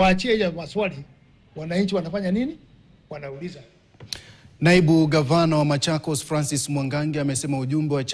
Waachie ya maswali, wananchi wanafanya nini? Wanauliza. Naibu gavana wa Machakos Francis Mwangangi amesema ujumbe wa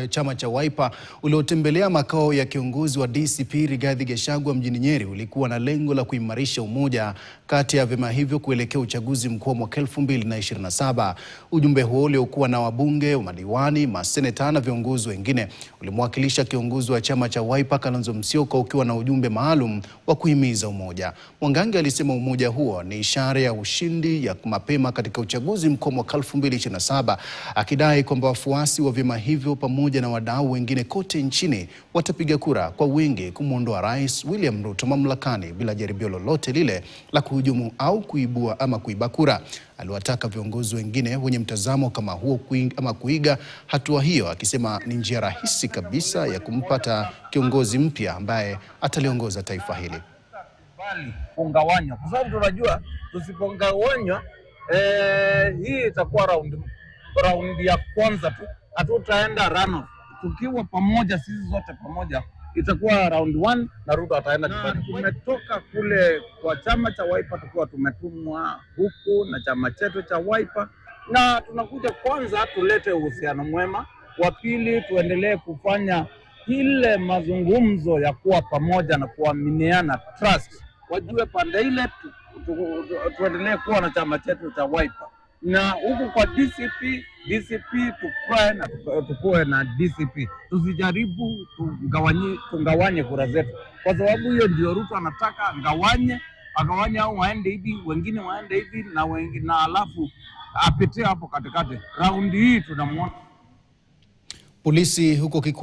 chama cha Wiper uliotembelea makao ya kiongozi wa DCP Rigathi Gachagua mjini Nyeri ulikuwa na lengo la kuimarisha umoja kati ya vyama hivyo kuelekea uchaguzi mkuu mwaka 2027. Ujumbe huo uliokuwa na wabunge, madiwani, maseneta na viongozi wengine ulimwakilisha kiongozi wa chama cha Wiper Kalonzo Musyoka ukiwa na ujumbe maalum wa kuhimiza umoja. Mwangangi alisema umoja huo ni ishara ya ushindi ya mapema katika uchaguzi mkuu mwaka 2027, akidai kwamba wafuasi wa vyama hivyo pamoja na wadau wengine kote nchini watapiga kura kwa wingi kumwondoa Rais William Ruto mamlakani bila jaribio lolote lile la kuhujumu au kuiba kura. Aliwataka viongozi wengine wenye mtazamo kama huo kuiga hatua hiyo, akisema ni njia rahisi kabisa ya kumpata kiongozi mpya ambaye ataliongoza taifa hili. Kugawanywa, kwa sababu tunajua tusipogawanywa hii itakuwa round ya kwanza tu, hatutaenda runoff. Tukiwa pamoja sisi zote pamoja itakuwa round 1 na Ruto ataenda nyumbani. Tumetoka kule kwa chama cha Wiper tukiwa tumetumwa huku na chama chetu cha Wiper, na tunakuja kwanza tulete uhusiano mwema, wa pili tuendelee kufanya ile mazungumzo ya kuwa pamoja na kuaminiana, trust. Wajue pande ile tuendelee kuwa na chama chetu cha Wiper, na huku kwa DCP tukae na tukue na DCP. Tusijaribu tungawanye kura zetu, kwa sababu hiyo ndio Ruto anataka, agawanye au waende hivi, wengine waende hivi na alafu apitie hapo katikati. Raundi hii tunamwona polisi huko Kikuyu